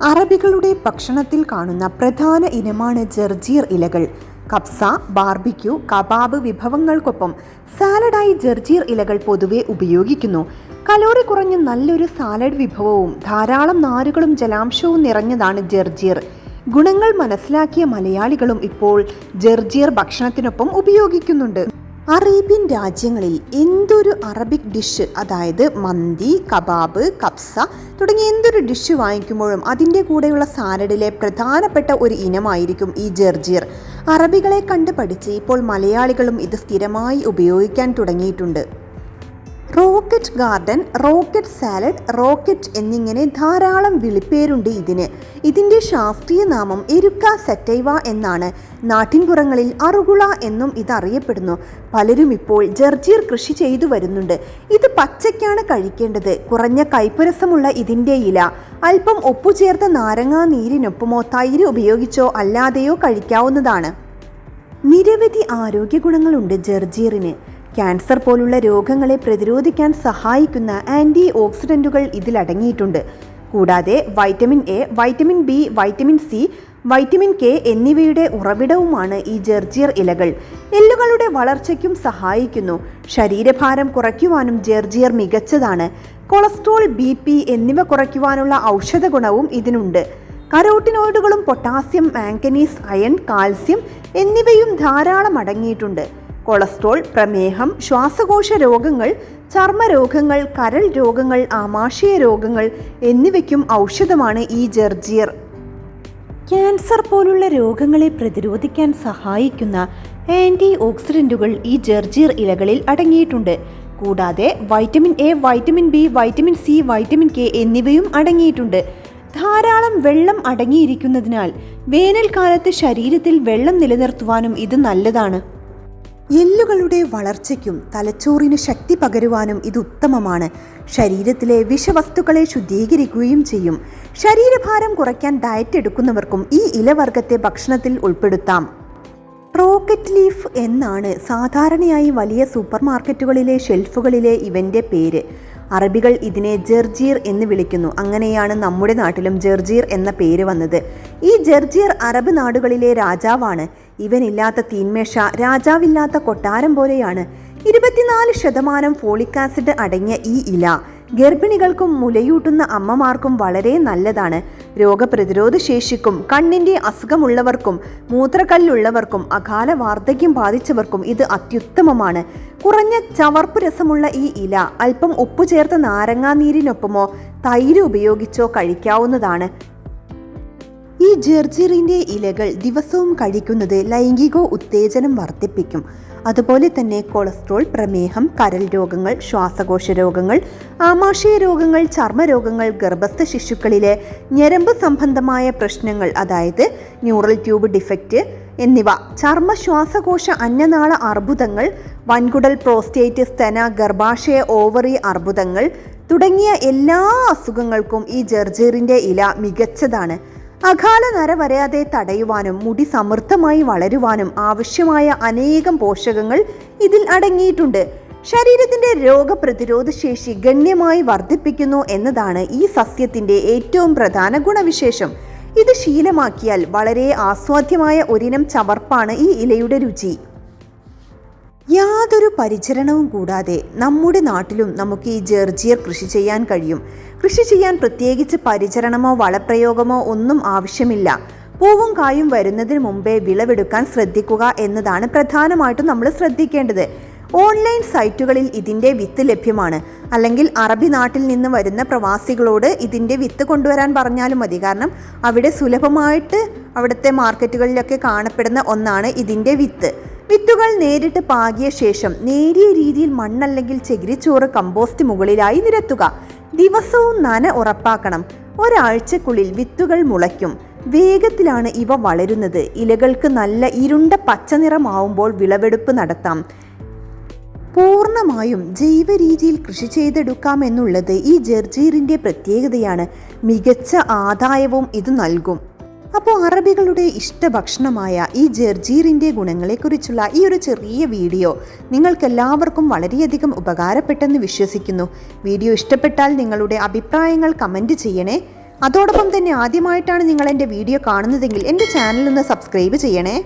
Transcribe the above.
അറബികളുടെ ഭക്ഷണത്തിൽ കാണുന്ന പ്രധാന ഇനമാണ് ജർജീർ ഇലകൾ. കബ്സ, ബാർബിക്യൂ, കബാബ് വിഭവങ്ങൾക്കൊപ്പം സാലഡായി ജർജീർ ഇലകൾ പൊതുവെ ഉപയോഗിക്കുന്നു. കലോറി കുറഞ്ഞ നല്ലൊരു സാലഡ് വിഭവവും ധാരാളം നാരുകളും ജലാംശവും നിറഞ്ഞതാണ് ജർജീർ. ഗുണങ്ങൾ മനസ്സിലാക്കിയ മലയാളികളും ഇപ്പോൾ ജർജീർ ഭക്ഷണത്തിനൊപ്പം ഉപയോഗിക്കുന്നുണ്ട്. അറേബ്യൻ രാജ്യങ്ങളിൽ എന്തൊരു അറബിക് ഡിഷ്, അതായത് മന്തി, കബാബ്, കബ്സ തുടങ്ങിയ എന്തൊരു ഡിഷ് വാങ്ങിക്കുമ്പോഴും അതിൻ്റെ കൂടെയുള്ള സാലഡിലെ പ്രധാനപ്പെട്ട ഒരു ഇനമായിരിക്കും ഈ ജർജീർ. അറബികളെ കണ്ട് പഠിച്ച് ഇപ്പോൾ മലയാളികളും ഇത് സ്ഥിരമായി ഉപയോഗിക്കാൻ തുടങ്ങിയിട്ടുണ്ട്. Rocket garden, rocket salad, rocket എന്നിങ്ങനെ ധാരാളം വിളിപ്പേരുണ്ട് ഇതിന്. ഇതിൻ്റെ ശാസ്ത്രീയ നാമം എരുക്ക സറ്റൈവ എന്നാണ്. നാട്ടിൻപുറങ്ങളിൽ അറുകുള എന്നും ഇതറിയപ്പെടുന്നു. പലരും ഇപ്പോൾ ജർജീർ കൃഷി ചെയ്തു വരുന്നുണ്ട്. ഇത് പച്ചയ്ക്കാണ് കഴിക്കേണ്ടത്. കുറഞ്ഞ കയ്പുരസമുള്ള ഇതിൻ്റെ ഇല അല്പം ഉപ്പു ചേർത്ത നാരങ്ങാ നീരിനൊപ്പമോ തൈര് ഉപയോഗിച്ചോ അല്ലാതെയോ കഴിക്കാവുന്നതാണ്. നിരവധി ആരോഗ്യ ഗുണങ്ങളുണ്ട് ജർജീറിന്. ക്യാൻസർ പോലുള്ള രോഗങ്ങളെ പ്രതിരോധിക്കാൻ സഹായിക്കുന്ന ആൻറ്റി ഓക്സിഡൻറ്റുകൾ ഇതിലടങ്ങിയിട്ടുണ്ട്. കൂടാതെ vitamin A, vitamin B, vitamin C, vitamin K എന്നിവയുടെ ഉറവിടവുമാണ് ഈ ജർജീർ ഇലകൾ. എല്ലുകളുടെ വളർച്ചയ്ക്കും സഹായിക്കുന്നു. ശരീരഭാരം കുറയ്ക്കുവാനും ജർജീർ മികച്ചതാണ്. കൊളസ്ട്രോൾ, ബി എന്നിവ കുറയ്ക്കുവാനുള്ള ഔഷധ ഗുണവും ഇതിനുണ്ട്. കരോട്ടിനോയിഡുകളും പൊട്ടാസ്യം, മാംഗനീസ്, അയൺ, കാൽസ്യം എന്നിവയും ധാരാളം അടങ്ങിയിട്ടുണ്ട്. കൊളസ്ട്രോൾ, പ്രമേഹം, ശ്വാസകോശ രോഗങ്ങൾ, ചർമ്മരോഗങ്ങൾ, കരൾ രോഗങ്ങൾ, ആമാശയ രോഗങ്ങൾ എന്നിവയ്ക്കും ഔഷധമാണ് ഈ ജർജീർ. ക്യാൻസർ പോലുള്ള രോഗങ്ങളെ പ്രതിരോധിക്കാൻ സഹായിക്കുന്ന ആൻറ്റി ഓക്സിഡൻറ്റുകൾ ഈ ജർജീർ ഇലകളിൽ അടങ്ങിയിട്ടുണ്ട്. കൂടാതെ vitamin A, vitamin B, vitamin C, vitamin K എന്നിവയും അടങ്ങിയിട്ടുണ്ട്. ധാരാളം വെള്ളം അടങ്ങിയിരിക്കുന്നതിനാൽ വേനൽക്കാലത്ത് ശരീരത്തിൽ വെള്ളം നിലനിർത്തുവാനും ഇത് നല്ലതാണ്. എല്ലുകളുടെ വളർച്ചയ്ക്കും തലച്ചോറിന് ശക്തി പകരുവാനും ഇത് ഉത്തമമാണ്. ശരീരത്തിലെ വിഷവസ്തുക്കളെ ശുദ്ധീകരിക്കുകയും ചെയ്യും. ശരീരഭാരം കുറയ്ക്കാൻ ഡയറ്റ് എടുക്കുന്നവർക്കും ഈ ഇലവർഗത്തെ ഭക്ഷണത്തിൽ ഉൾപ്പെടുത്താം. റോക്കറ്റ് ലീഫ് എന്നാണ് സാധാരണയായി വലിയ സൂപ്പർ മാർക്കറ്റുകളിലെ ഷെൽഫുകളിലെ ഇവൻ്റെ പേര്. അറബികൾ ഇതിനെ ജർജീർ എന്ന് വിളിക്കുന്നു. അങ്ങനെയാണ് നമ്മുടെ നാട്ടിലും ജർജീർ എന്ന പേര് വന്നത്. ഈ ജർജീർ അറബ് നാടുകളിലെ രാജാവാണ്. ഇവനില്ലാത്ത തീന്മേശ രാജാവില്ലാത്ത കൊട്ടാരം പോലെയാണ്. 24% ഫോളിക് ആസിഡ് അടങ്ങിയ ഈ ഇല ഗർഭിണികൾക്കും മുലയൂട്ടുന്ന അമ്മമാർക്കും വളരെ നല്ലതാണ്. രോഗപ്രതിരോധ ശേഷിക്കും കണ്ണിൻ്റെ അസുഖമുള്ളവർക്കും മൂത്രക്കല്ലുള്ളവർക്കും അകാല വാർദ്ധക്യം ബാധിച്ചവർക്കും ഇത് അത്യുത്തമമാണ്. കുറഞ്ഞ ചവർപ്പ് രസമുള്ള ഈ ഇല അല്പം ഉപ്പു ചേർത്ത നാരങ്ങാനീരിനൊപ്പമോ തൈര് ഉപയോഗിച്ചോ കഴിക്കാവുന്നതാണ്. ഈ ജർജീറിൻ്റെ ഇലകൾ ദിവസവും കഴിക്കുന്നത് ലൈംഗിക ഉത്തേജനം വർദ്ധിപ്പിക്കും. അതുപോലെ തന്നെ കൊളസ്ട്രോൾ, പ്രമേഹം, കരൾ രോഗങ്ങൾ, ശ്വാസകോശ രോഗങ്ങൾ, ആമാശയ രോഗങ്ങൾ, ചർമ്മരോഗങ്ങൾ, ഗർഭസ്ഥ ശിശുക്കളിലെ ഞരമ്പ് സംബന്ധമായ പ്രശ്നങ്ങൾ, അതായത് ന്യൂറൽ ട്യൂബ് ഡിഫക്റ്റ് എന്നിവ, ചർമ്മ, ശ്വാസകോശ, അന്നനാള അർബുദങ്ങൾ, വൻകുടൽ, പ്രോസ്റ്റേറ്റ്, സ്തന, ഗർഭാശയ, ഓവറി അർബുദങ്ങൾ തുടങ്ങിയ എല്ലാ അസുഖങ്ങൾക്കും ഈ ജർജീറിൻ്റെ ഇല മികച്ചതാണ്. അകാല നര വരാതെ തടയുവാനും മുടി സമൃദ്ധമായി വളരുവാനും ആവശ്യമായ അനേകം പോഷകങ്ങൾ ഇതിൽ അടങ്ങിയിട്ടുണ്ട്. ശരീരത്തിൻ്റെ രോഗപ്രതിരോധ ശേഷി ഗണ്യമായി വർദ്ധിപ്പിക്കുന്നു എന്നതാണ് ഈ സസ്യത്തിൻ്റെ ഏറ്റവും പ്രധാന ഗുണവിശേഷം. ഇത് ശീലമാക്കിയാൽ വളരെ ആസ്വാദ്യമായ ഒരിനം ചവർപ്പാണ് ഈ ഇലയുടെ രുചി. യാതൊരു പരിചരണവും കൂടാതെ നമ്മുടെ നാട്ടിലും നമുക്ക് ഈ ജർജീർ കൃഷി ചെയ്യാൻ കഴിയും. കൃഷി ചെയ്യാൻ പ്രത്യേകിച്ച് പരിചരണമോ വളപ്രയോഗമോ ഒന്നും ആവശ്യമില്ല. പൂവും കായും വരുന്നതിന് മുമ്പേ വിളവെടുക്കാൻ ശ്രദ്ധിക്കുക എന്നതാണ് പ്രധാനമായിട്ടും നമ്മൾ ശ്രദ്ധിക്കേണ്ടത്. ഓൺലൈൻ സൈറ്റുകളിൽ ഇതിൻ്റെ വിത്ത് ലഭ്യമാണ്. അല്ലെങ്കിൽ അറബി നാട്ടിൽ നിന്ന് വരുന്ന പ്രവാസികളോട് ഇതിൻ്റെ വിത്ത് കൊണ്ടുവരാൻ പറഞ്ഞാലും മതി. കാരണം അവിടെ സുലഭമായിട്ട് അവിടുത്തെ മാർക്കറ്റുകളിലൊക്കെ കാണപ്പെടുന്ന ഒന്നാണ് ഇതിൻ്റെ വിത്ത്. വിത്തുകൾ നേരിട്ട് പാകിയ ശേഷം നേരിയ രീതിയിൽ മണ്ണല്ലെങ്കിൽ ചകിരിച്ചോറ് കമ്പോസ്റ്റ് മുകളിലായി നിരത്തുക. ദിവസവും നന ഉറപ്പാക്കണം. ഒരാഴ്ചക്കുള്ളിൽ വിത്തുകൾ മുളയ്ക്കും. വേഗത്തിലാണ് ഇവ വളരുന്നത്. ഇലകൾക്ക് നല്ല ഇരുണ്ട പച്ചനിറമാവുമ്പോൾ വിളവെടുപ്പ് നടത്താം. പൂർണ്ണമായും ജൈവ രീതിയിൽ കൃഷി ചെയ്തെടുക്കാമെന്നുള്ളത് ഈ ജർജീറിൻ്റെ പ്രത്യേകതയാണ്. മികച്ച ആദായവും ഇത് നൽകും. അപ്പോൾ അറബികളുടെ ഇഷ്ടഭക്ഷണമായ ഈ ജർജീറിൻ്റെ ഗുണങ്ങളെക്കുറിച്ചുള്ള ഈ ഒരു ചെറിയ വീഡിയോ നിങ്ങൾക്കെല്ലാവർക്കും വളരെയധികം ഉപകാരപ്പെട്ടെന്ന് വിശ്വസിക്കുന്നു. വീഡിയോ ഇഷ്ടപ്പെട്ടാൽ നിങ്ങളുടെ അഭിപ്രായങ്ങൾ കമൻറ്റ് ചെയ്യണേ. അതോടൊപ്പം തന്നെ ആദ്യമായിട്ടാണ് നിങ്ങൾ എൻ്റെ വീഡിയോ കാണുന്നതെങ്കിൽ എൻ്റെ ചാനൽ ഒന്ന് സബ്സ്ക്രൈബ് ചെയ്യണേ.